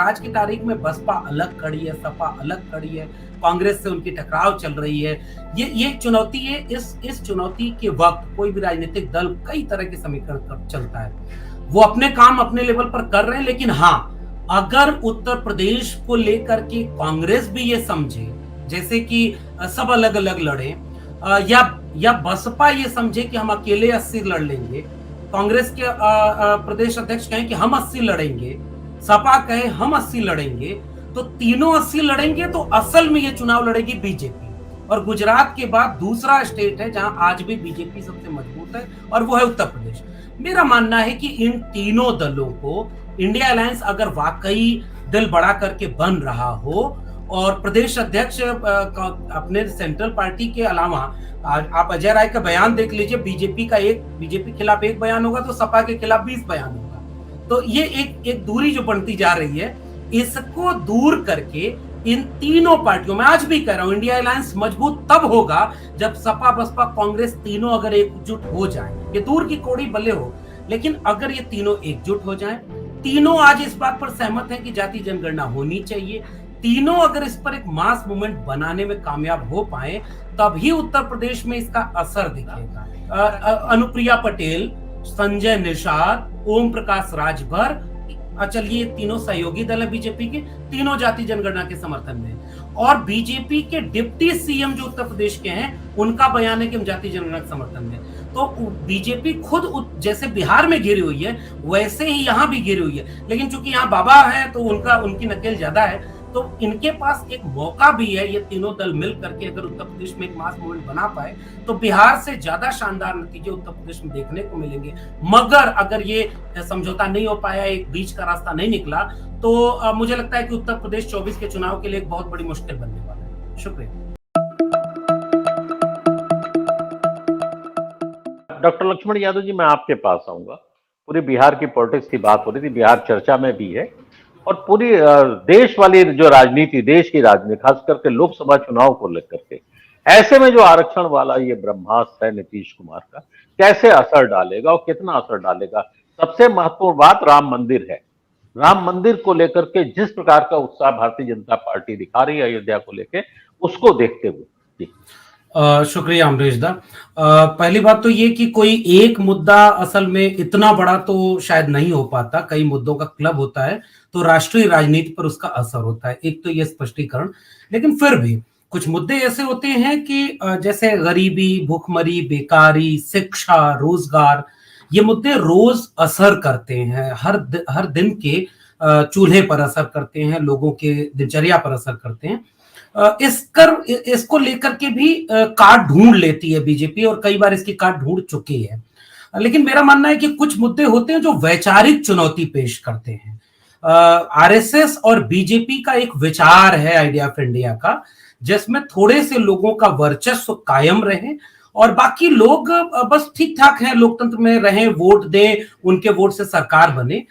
आज की तारीख में बसपा अलग खड़ी है, सपा अलग खड़ी है, कांग्रेस से उनकी टकराव चल रही है। ये चुनौती है। इस चुनौती के वक्त कोई भी राजनीतिक दल कई तरह के समीकरण चलता है। वो अपने काम अपने लेवल पर कर रहे हैं, लेकिन हाँ, अगर उत्तर प्रदेश को लेकर के कांग्रेस भी ये समझे जैसे कि सब अलग अलग लड़े, या बसपा ये समझे कि हम अकेले 80 लड़ लेंगे, कांग्रेस के प्रदेश अध्यक्ष कहें कि हम 80 लड़ेंगे, सपा कहे हम 80 लड़ेंगे, तो तीनों 80 लड़ेंगे तो असल में ये चुनाव लड़ेगी बीजेपी। और गुजरात के बाद दूसरा स्टेट है जहां आज भी बीजेपी सबसे मजबूत है, और वो है उत्तर प्रदेश। मेरा मानना है कि इन तीनों दलों को इंडिया अलायंस अगर वाकई दिल बड़ा करके बन रहा हो, और प्रदेश अध्यक्ष अपने सेंट्रल पार्टी के अलावा, आप अजय राय का बयान देख लीजिए, बीजेपी खिलाफ एक बयान होगा तो सपा के खिलाफ 20 बयान होगा। तो ये एक दूरी जो बनती जा रही है, इसको दूर करके इन तीनों पार्टियों में, आज भी कह रहा हूं, इंडिया अलायंस मजबूत तब होगा जब सपा बसपा कांग्रेस तीनों अगर एकजुट हो जाएं। ये दूर की कौड़ी भले हो, लेकिन अगर ये तीनों एकजुट हो जाएं, तीनों आज इस बात पर सहमत हैं कि जाति जनगणना होनी चाहिए, तीनों अगर इस पर एक मास मूवमेंट बनाने में कामयाब हो पाए, तभी उत्तर प्रदेश में इसका असर दिखेगा। अनुप्रिया पटेल, संजय निषाद, ओम प्रकाश राजभर, चलिए तीनों सहयोगी दल है बीजेपी के, तीनों जाति जनगणना के समर्थन में। और बीजेपी के डिप्टी सीएम जो उत्तर प्रदेश के हैं, उनका बयान है कि हम जाति जनगणना के समर्थन में। तो बीजेपी खुद जैसे बिहार में घिरी हुई है, वैसे ही यहां भी घिरी हुई है। लेकिन चूंकि यहाँ बाबा है तो उनकी नकेल ज्यादा है, तो इनके पास एक मौका भी है। ये तीनों दल मिल करके अगर उत्तर प्रदेश में एक मास मूवमेंट बना पाए, तो बिहार से ज्यादा शानदार नतीजे उत्तर प्रदेश में देखने को मिलेंगे। मगर अगर ये समझौता नहीं हो पाया, एक बीच का रास्ता नहीं निकला, तो मुझे लगता है कि उत्तर प्रदेश 24 के चुनाव के लिए एक बहुत बड़ी मुश्किल बनने वाला है। शुक्रिया। डॉक्टर लक्ष्मण यादव जी, मैं आपके पास आऊंगा। पूरी बिहार की पॉलिटिक्स की बात हो रही थी, बिहार चर्चा में भी है, और पूरी देश वाली जो राजनीति, देश की राजनीति, खास करके लोकसभा चुनाव को लेकर के, ऐसे में जो आरक्षण वाला ये ब्रह्मास्त्र है नीतीश कुमार का, कैसे असर डालेगा और कितना असर डालेगा? सबसे महत्वपूर्ण बात राम मंदिर है। राम मंदिर को लेकर के जिस प्रकार का उत्साह भारतीय जनता पार्टी दिखा रही है अयोध्या को लेकर, उसको देखते हुए जी। शुक्रिया अमरीश दा। पहली बात तो ये कि कोई एक मुद्दा असल में इतना बड़ा तो शायद नहीं हो पाता, कई मुद्दों का क्लब होता है, तो राष्ट्रीय राजनीति पर उसका असर होता है, एक तो ये स्पष्टीकरण। लेकिन फिर भी कुछ मुद्दे ऐसे होते हैं कि जैसे गरीबी, भूखमरी, बेकारी, शिक्षा, रोजगार, ये मुद्दे रोज असर करते हैं, हर दिन के चूल्हे पर असर करते हैं, लोगों के दिनचर्या पर असर करते हैं। इसको लेकर के भी काट ढूंढ लेती है बीजेपी, और कई बार इसकी काट ढूंढ चुकी है। लेकिन मेरा मानना है कि कुछ मुद्दे होते हैं जो वैचारिक चुनौती पेश करते हैं। आरएसएस और बीजेपी का एक विचार है, आइडिया ऑफ इंडिया का, जिसमें थोड़े से लोगों का वर्चस्व कायम रहे और बाकी लोग बस ठीक ठाक हैं, लोकतंत्र में रहें, वोट दें, उनके वोट से सरकार बने।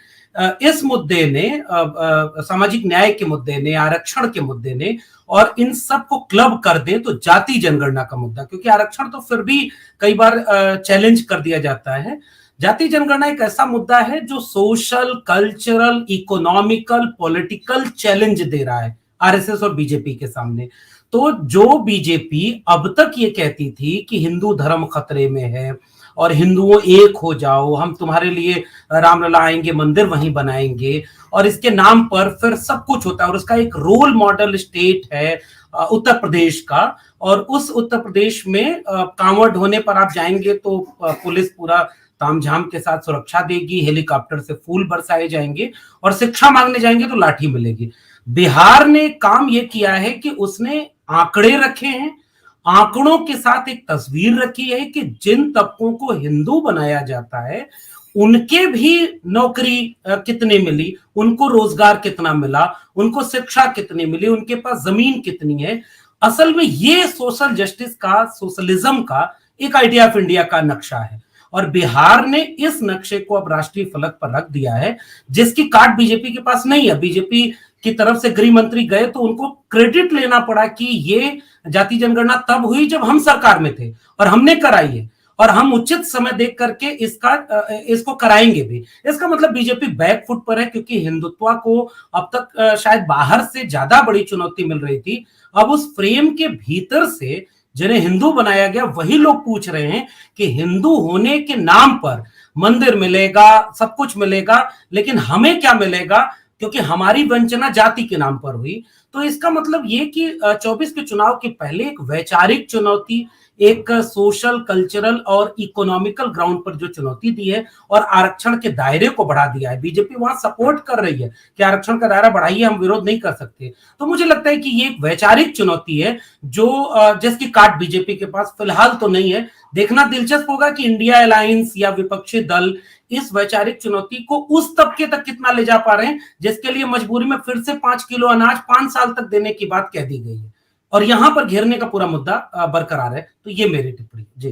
इस मुद्दे ने, सामाजिक न्याय के मुद्दे ने, आरक्षण के मुद्दे ने, और इन सब को क्लब कर दे तो जाति जनगणना का मुद्दा, क्योंकि आरक्षण तो फिर भी कई बार चैलेंज कर दिया जाता है, जाति जनगणना एक ऐसा मुद्दा है जो social, cultural, economical, political challenge दे रहा है आरएसएस और बीजेपी के सामने। तो जो बीजेपी अब तक ये कहती थी कि हिंदू धर्म खतरे में है और हिंदुओं एक हो जाओ, हम तुम्हारे लिए रामलला आएंगे, मंदिर वहीं बनाएंगे, और इसके नाम पर फिर सब कुछ होता है, और उसका एक रोल मॉडल स्टेट है उत्तर प्रदेश का। और उस उत्तर प्रदेश में कांवड़ ढोने पर आप जाएंगे तो पुलिस पूरा तामझाम के साथ सुरक्षा देगी, हेलीकॉप्टर से फूल बरसाए जाएंगे, और शिक्षा मांगने जाएंगे तो लाठी मिलेगी। बिहार ने काम यह किया है कि उसने आंकड़े रखे हैं, आंकड़ों के साथ एक तस्वीर रखी है कि जिन तबकों को हिंदू बनाया जाता है उनके भी नौकरी कितनी मिली, उनको रोजगार कितना मिला, उनको शिक्षा कितनी मिली, उनके पास जमीन कितनी है। असल में ये सोशल जस्टिस का, सोशलिज्म का एक आइडिया ऑफ इंडिया का नक्शा है, और बिहार ने इस नक्शे को अब राष्ट्रीय फलक पर रख दिया है, जिसकी काट बीजेपी के पास नहीं है। बीजेपी की तरफ से गृह मंत्री गए तो उनको क्रेडिट लेना पड़ा कि ये जाति जनगणना तब हुई जब हम सरकार में थे और हमने कराई है, और हम उचित समय देख करके इसको कराएंगे भी। इसका मतलब बीजेपी बैक फुट पर है, क्योंकि हिंदुत्व को अब तक शायद बाहर से ज्यादा बड़ी चुनौती मिल रही थी। अब उस फ्रेम के भीतर से जिन्हें हिंदू बनाया गया वही लोग पूछ रहे हैं कि हिंदू होने के नाम पर मंदिर मिलेगा, सब कुछ मिलेगा, लेकिन हमें क्या मिलेगा, क्योंकि हमारी वंचना जाति के नाम पर हुई। तो इसका मतलब ये कि 24 के चुनाव के पहले एक वैचारिक चुनौती, एक सोशल, कल्चरल और इकोनॉमिकल ग्राउंड पर जो चुनौती दी है और आरक्षण के दायरे को बढ़ा दिया है। बीजेपी वहां सपोर्ट कर रही है कि आरक्षण का दायरा बढ़ाइए, हम विरोध नहीं कर सकते। तो मुझे लगता है कि ये एक वैचारिक चुनौती है जो जिसकी काट बीजेपी के पास फिलहाल तो नहीं है। देखना दिलचस्प होगा कि इंडिया अलायंस या विपक्षी दल इस वैचारिक चुनौती को उस तबके तक कितना ले जा पा रहे हैं जिसके लिए मजबूरी में फिर से 5 किलो अनाज 5 साल तक देने की बात कह दी गई है, और यहां पर घेरने का पूरा मुद्दा बरकरार है। तो ये मेरी टिप्पणी जी।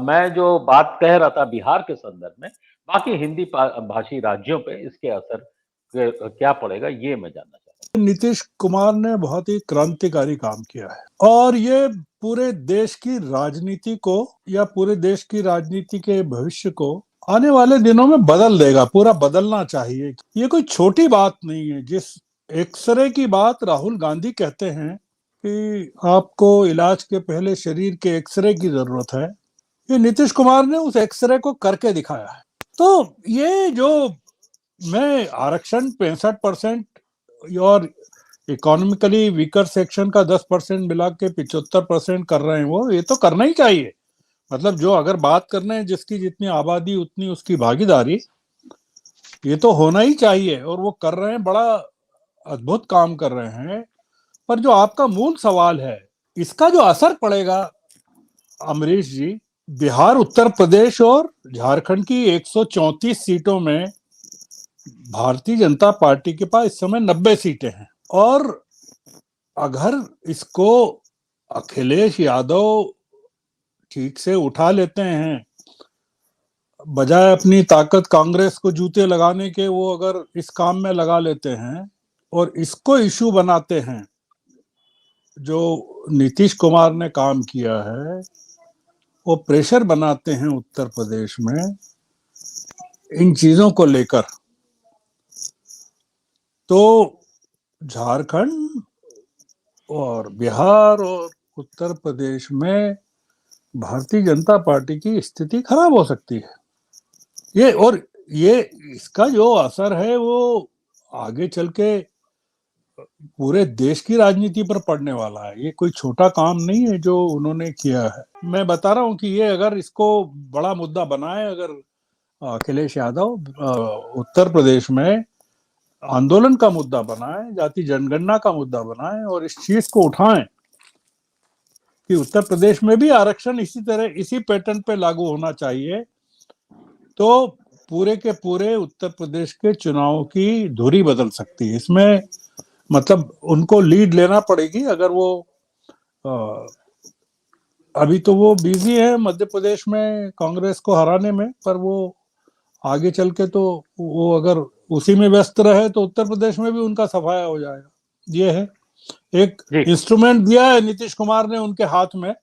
मैं जो बात कह रहा था बिहार के संदर्भ में, बाकी हिंदी भाषी राज्यों पे इसके असर क्या पड़ेगा ये मैं जानना चाहता नीतीश कुमार ने बहुत ही क्रांतिकारी काम किया है और ये पूरे देश की राजनीति को या पूरे देश की राजनीति के भविष्य को आने वाले दिनों में बदल देगा, पूरा बदलना चाहिए। ये कोई छोटी बात नहीं है। जिस एक्सरे की बात राहुल गांधी कहते हैं कि आपको इलाज के पहले शरीर के एक्सरे की जरूरत है, ये नीतीश कुमार ने उस एक्सरे को करके दिखाया है। तो ये जो मैं आरक्षण 65% और इकोनॉमिकली वीकर सेक्शन का 10% मिला के 75% कर रहे हैं, वो ये तो करना ही चाहिए। मतलब जो अगर बात करना है जिसकी जितनी आबादी उतनी उसकी भागीदारी, ये तो होना ही चाहिए और वो कर रहे हैं, बड़ा अद्भुत काम कर रहे हैं। पर जो आपका मूल सवाल है, इसका जो असर पड़ेगा अमरीश जी, बिहार, उत्तर प्रदेश और झारखंड की 134 सीटों में भारतीय जनता पार्टी के पास इस समय 90 सीटें हैं और अगर इसको अखिलेश यादव ठीक से उठा लेते हैं, बजाय अपनी ताकत कांग्रेस को जूते लगाने के वो अगर इस काम में लगा लेते हैं और इसको इशू बनाते हैं, जो नीतीश कुमार ने काम किया है वो प्रेशर बनाते हैं उत्तर प्रदेश में इन चीजों को लेकर, तो झारखंड और बिहार और उत्तर प्रदेश में भारतीय जनता पार्टी की स्थिति खराब हो सकती है। ये इसका जो असर है वो आगे चल के पूरे देश की राजनीति पर पड़ने वाला है। ये कोई छोटा काम नहीं है जो उन्होंने किया है। मैं बता रहा हूं कि ये अगर इसको बड़ा मुद्दा बनाए, अगर अखिलेश यादव उत्तर प्रदेश में आंदोलन का मुद्दा बनाए, जाति जनगणना का मुद्दा बनाए और इस चीज को उठाएं कि उत्तर प्रदेश में भी आरक्षण इसी तरह इसी पैटर्न पे लागू होना चाहिए, तो पूरे के पूरे उत्तर प्रदेश के चुनाव की धुरी बदल सकती है। इसमें मतलब उनको लीड लेना पड़ेगी। अगर वो अभी तो वो बिजी है मध्य प्रदेश में कांग्रेस को हराने में, पर वो आगे चल के तो वो अगर उसी में व्यस्त रहे तो उत्तर प्रदेश में भी उनका सफाया हो जाएगा। ये है एक इंस्ट्रूमेंट दिया है नीतीश कुमार ने उनके हाथ में,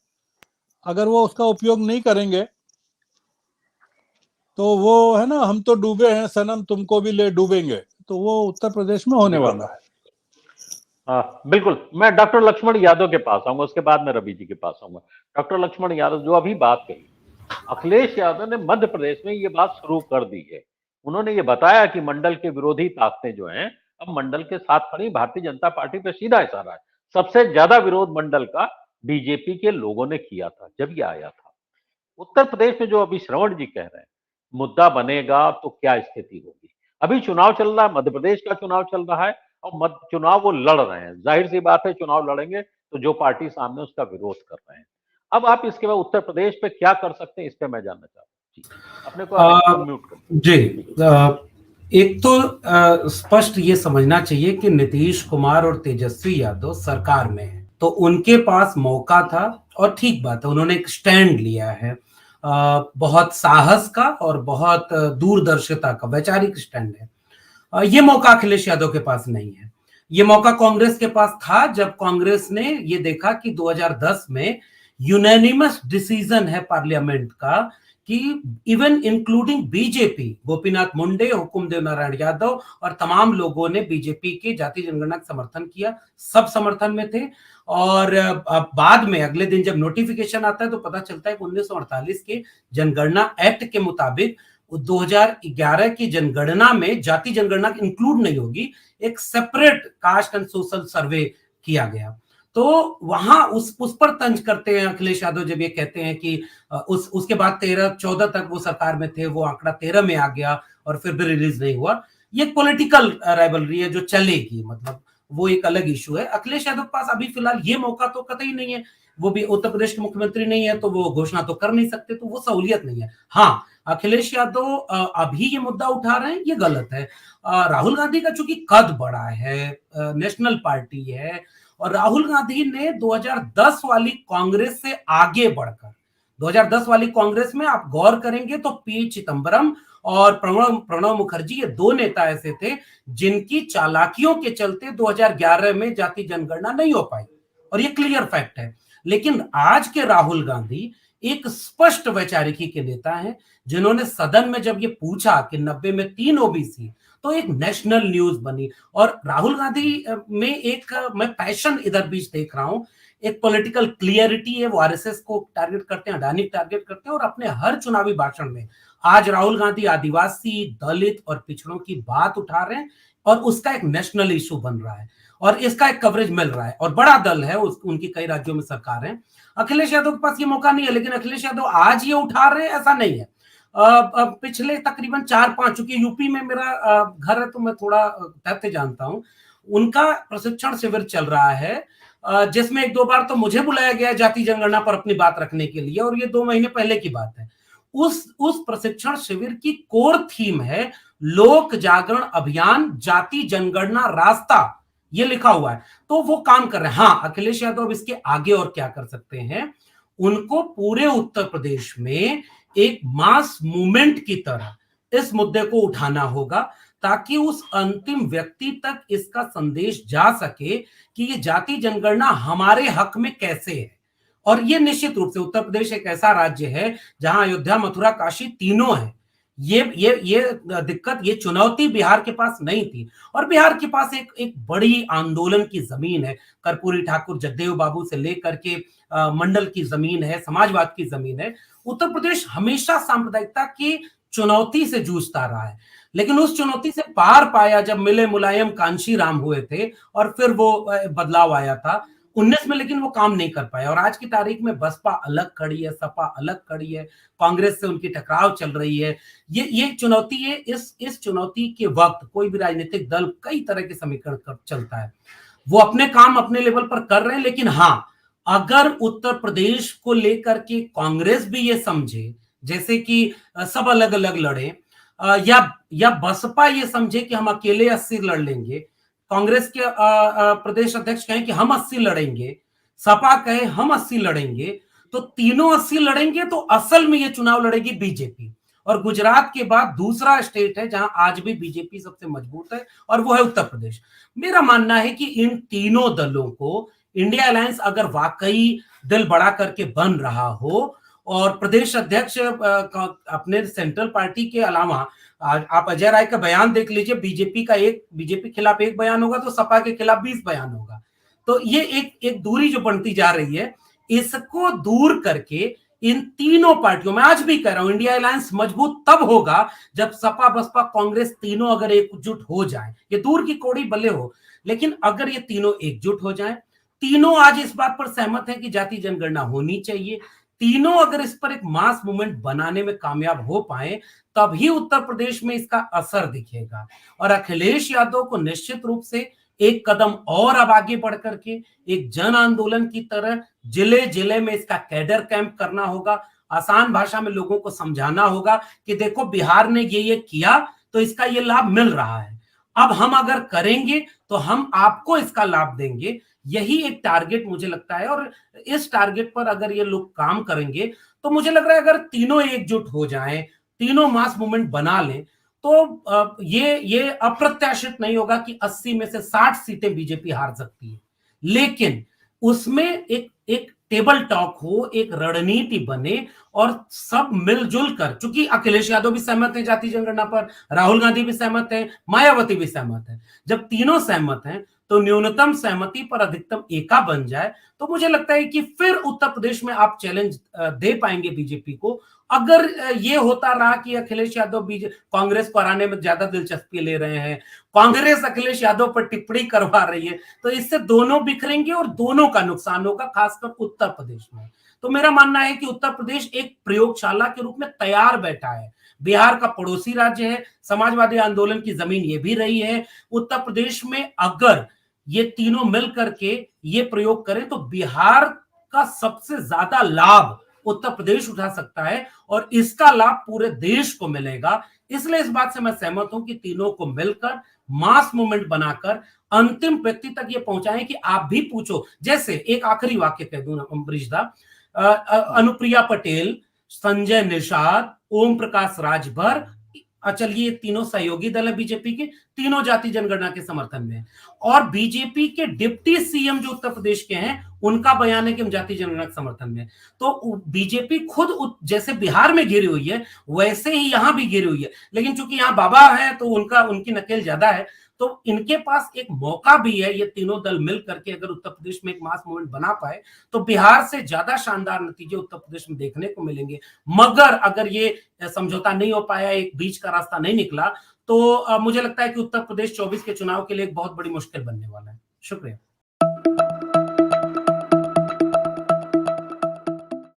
अगर वो उसका उपयोग नहीं करेंगे तो वो है ना, हम तो डूबे हैं सनम तुमको भी ले डूबेंगे, तो वो उत्तर प्रदेश में होने वाला है। बिल्कुल। मैं डॉक्टर लक्ष्मण यादव के पास आऊंगा, उसके बाद मैं रवि जी के पास आऊंगा। डॉक्टर लक्ष्मण यादव, जो अभी बात कही, अखिलेश यादव ने मध्य प्रदेश में ये बात शुरू कर दी है। उन्होंने ये बताया कि मंडल के विरोधी ताकतें जो हैं अब मंडल के साथ खड़ी, भारतीय जनता पार्टी पर सीधा इशारा है। सबसे ज्यादा विरोध मंडल का बीजेपी के लोगों ने किया था जब ये आया था। उत्तर प्रदेश में जो अभी श्रवण जी कह रहे हैं मुद्दा बनेगा तो क्या स्थिति होगी। अभी चुनाव चल रहा है, मध्य प्रदेश का चुनाव चल रहा है और चुनाव वो लड़ रहे हैं। जाहिर सी बात है चुनाव लड़ेंगे तो जो पार्टी सामने उसका विरोध कर रहे हैं। अब आप इसके बाद उत्तर प्रदेश पे क्या कर सकते हैं, इस पे मैं जानना चाहता हूँ। अपने को म्यूट कर जी। एक तो स्पष्ट ये समझना चाहिए कि नीतीश कुमार और तेजस्वी यादव सरकार में है, तो उनके पास मौका था और ठीक बात है, उन्होंने एक स्टैंड लिया है, बहुत साहस का और बहुत दूरदर्शिता का वैचारिक स्टैंड है। ये मौका अखिलेश यादव के पास नहीं है। ये मौका कांग्रेस के पास था जब कांग्रेस ने ये देखा कि 2010 में यूनानिमस डिसीजन है पार्लियामेंट का कि even including BJP, Gopinath Munde, Hukumdev Narayan Yadav और तमाम लोगों ने बीजेपी के जाति जनगणना का समर्थन किया, सब समर्थन में थे। और बाद में अगले दिन जब नोटिफिकेशन आता है तो पता चलता है कि 1948 के जनगणना एक्ट के मुताबिक 2011 की जनगणना में जाति जनगणना इंक्लूड नहीं होगी, एक सेपरेट कास्ट एंड सोशल सर्वे किया गया। तो वहां उस पर तंज करते हैं अखिलेश यादव जब ये कहते हैं कि उसके बाद 13-14 तक वो सरकार में थे, वो आंकड़ा 13 में आ गया और फिर भी रिलीज नहीं हुआ। ये पॉलिटिकल राइवलरी है जो चलेगी, मतलब वो एक अलग इशू है। अखिलेश यादव के पास अभी फिलहाल ये मौका तो कतई नहीं है, वो भी उत्तर प्रदेश के मुख्यमंत्री नहीं है तो वो घोषणा तो कर नहीं सकते, तो वो सहूलियत नहीं है। हाँ, अखिलेश यादव अभी ये मुद्दा उठा रहे हैं, ये गलत है। राहुल गांधी का चूंकि कद बड़ा है, नेशनल पार्टी है, और राहुल गांधी ने 2010 वाली कांग्रेस से आगे बढ़कर 2010 वाली कांग्रेस में आप गौर करेंगे तो पी चिदम्बरम और प्रणब मुखर्जी, ये दो नेता ऐसे थे जिनकी चालाकियों के चलते 2011 में जाति जनगणना नहीं हो पाई, और ये क्लियर फैक्ट है। लेकिन आज के राहुल गांधी एक स्पष्ट वैचारिकी के नेता हैं, जिन्होंने सदन में जब ये पूछा कि 90 में 3 ओबीसी, तो एक नेशनल न्यूज बनी। और राहुल गांधी में एक मैं पैशन इधर बीच देख रहा हूं, एक पॉलिटिकल क्लियरिटी है। वो आरएसएस को टारगेट करते हैं, अडानी टारगेट करते हैं, और अपने हर चुनावी भाषण में आज राहुल गांधी आदिवासी, दलित और पिछड़ों की बात उठा रहे हैं, और उसका एक नेशनल इशू बन रहा है, और इसका एक कवरेज मिल रहा है, और बड़ा दल है, उनकी कई राज्यों में सरकार है। अखिलेश यादव के पास ये मौका नहीं है, लेकिन अखिलेश यादव आज ये उठा रहे हैं ऐसा नहीं है। पिछले तकरीबन 4-5, चूंकि यूपी में मेरा घर है तो मैं थोड़ा तथ्य जानता हूं, उनका प्रशिक्षण शिविर चल रहा है, जिसमें 1-2 बार तो मुझे बुलाया गया जाति जनगणना पर अपनी बात रखने के लिए, और ये 2 महीने पहले की बात है। उस प्रशिक्षण शिविर की कोर थीम है लोक जागरण अभियान जाति जनगणना रास्ता, ये लिखा हुआ है। तो वो काम कर रहे हैं। हाँ, अखिलेश यादव इसके आगे और क्या कर सकते हैं, उनको पूरे उत्तर प्रदेश में एक मास मूवमेंट की तरह इस मुद्दे को उठाना होगा, ताकि उस अंतिम व्यक्ति तक इसका संदेश जा सके कि ये जाति जनगणना हमारे हक में कैसे है। और ये निश्चित रूप से उत्तर प्रदेश एक ऐसा राज्य है जहां अयोध्या, मथुरा, काशी तीनों है। ये दिक्कत, ये चुनौती बिहार के पास नहीं थी, और बिहार के पास एक बड़ी आंदोलन की जमीन है। कर्पूरी ठाकुर, जगदेव बाबू से लेकर के मंडल की जमीन है, समाजवाद की जमीन है। उत्तर प्रदेश हमेशा सांप्रदायिकता की चुनौती से जूझता रहा है, लेकिन उस चुनौती से पार पाया जब मिले मुलायम कांशी राम हुए थे, और फिर वो बदलाव आया था 19 में, लेकिन वो काम नहीं कर पाया। और आज की तारीख में बसपा अलग खड़ी है, सपा अलग खड़ी है, कांग्रेस से उनकी टकराव चल रही है। ये चुनौती है। इस चुनौती के वक्त कोई भी राजनीतिक दल कई तरह के समीकरण कर चलता है, वो अपने काम अपने लेवल पर कर रहे हैं। लेकिन हाँ, अगर उत्तर प्रदेश को लेकर के कांग्रेस भी ये समझे जैसे कि सब अलग अलग लड़े, या बसपा ये समझे कि हम अकेले 80 लड़ लेंगे, कांग्रेस के प्रदेश अध्यक्ष कहें कि हम 80 लड़ेंगे, सपा कहे हम 80 लड़ेंगे, तो तीनों 80 लड़ेंगे, तो असल में ये चुनाव लड़ेगी बीजेपी। और गुजरात के बाद दूसरा स्टेट है जहां आज भी बीजेपी सबसे मजबूत है, और वो है उत्तर प्रदेश। मेरा मानना है कि इन तीनों दलों को इंडिया अलायंस अगर वाकई दिल बड़ा करके बन रहा हो, और प्रदेश अध्यक्ष अपने सेंट्रल पार्टी के अलावा, आप अजय राय का बयान देख लीजिए, बीजेपी के खिलाफ एक बयान होगा तो सपा के खिलाफ 20 बयान होगा। तो ये एक दूरी जो बनती जा रही है, इसको दूर करके इन तीनों पार्टियों में, आज भी कह रहा हूं, इंडिया अलायंस मजबूत तब होगा जब सपा, बसपा, कांग्रेस तीनों अगर एकजुट हो जाए। ये दूर की कौड़ी भले हो, लेकिन अगर ये तीनों एकजुट हो जाए, तीनों आज इस बात पर सहमत है कि जाति जनगणना होनी चाहिए, तीनों अगर इस पर एक मास मूवमेंट बनाने में कामयाब हो पाए, तभी उत्तर प्रदेश में इसका असर दिखेगा। और अखिलेश यादव को निश्चित रूप से एक कदम और अब आगे बढ़ करके एक जन आंदोलन की तरह जिले जिले में इसका कैडर कैंप करना होगा। आसान भाषा में लोगों को समझाना होगा कि देखो, बिहार ने ये किया तो इसका ये लाभ मिल रहा है, अब हम अगर करेंगे तो हम आपको इसका लाभ देंगे। यही एक टारगेट मुझे लगता है, और इस टारगेट पर अगर ये लोग काम करेंगे तो मुझे लग रहा है अगर तीनों एकजुट हो जाएं, तीनों मास मूवमेंट बना लें, तो ये अप्रत्याशित नहीं होगा कि 80 में से 60 सीटें बीजेपी हार सकती है। लेकिन उसमें एक टेबल टॉक हो, एक रणनीति बने और सब मिलजुल कर, चूंकि अखिलेश यादव भी सहमत है जाति जनगणना पर, राहुल गांधी भी सहमत है, मायावती भी सहमत है। जब तीनों सहमत हैं तो न्यूनतम सहमति पर अधिकतम एका बन जाए तो मुझे लगता है कि फिर उत्तर प्रदेश में आप चैलेंज दे पाएंगे बीजेपी को। अगर ये होता रहा कि अखिलेश यादव कांग्रेस को हराने में ज्यादा दिलचस्पी ले रहे हैं, कांग्रेस अखिलेश यादव पर टिप्पणी करवा रही है, तो इससे दोनों बिखरेंगे और दोनों का नुकसान होगा, खासकर उत्तर प्रदेश में। तो मेरा मानना है कि उत्तर प्रदेश एक प्रयोगशाला के रूप में तैयार बैठा है। बिहार का पड़ोसी राज्य है, समाजवादी आंदोलन की जमीन ये भी रही है। उत्तर प्रदेश में अगर ये तीनों मिल करके ये प्रयोग करें तो बिहार का सबसे ज्यादा लाभ उत्तर प्रदेश उठा सकता है और इसका लाभ पूरे देश को मिलेगा। इसलिए इस बात से मैं सहमत हूं कि तीनों को मिलकर मास मूवमेंट बनाकर अंतिम व्यक्ति तक ये पहुंचाएं कि आप भी पूछो। जैसे एक आखिरी वाक्य कह दूं अम्बरीश दा, अनुप्रिया पटेल, संजय निषाद, ओम प्रकाश राजभर, चलिए ये तीनों सहयोगी दल है बीजेपी के, तीनों जाति जनगणना के समर्थन में, और बीजेपी के डिप्टी सीएम जो उत्तर प्रदेश के हैं उनका बयान है कि हम जाति जनगणना के समर्थन में। तो बीजेपी खुद जैसे बिहार में घिरी हुई है वैसे ही यहां भी घिरी हुई है, लेकिन चूंकि यहां बाबा है तो उनकी नकेल ज्यादा है, तो इनके पास एक मौका भी है। ये तीनों दल मिल करके अगर उत्तर प्रदेश में एक मास मूवमेंट बना पाए तो बिहार से ज्यादा शानदार नतीजे उत्तर प्रदेश में देखने को मिलेंगे। मगर अगर ये समझौता नहीं हो पाया, एक बीच का रास्ता नहीं निकला, तो मुझे लगता है कि उत्तर प्रदेश 24 के चुनाव के लिए एक बहुत बड़ी मुश्किल बनने वाला है। शुक्रिया।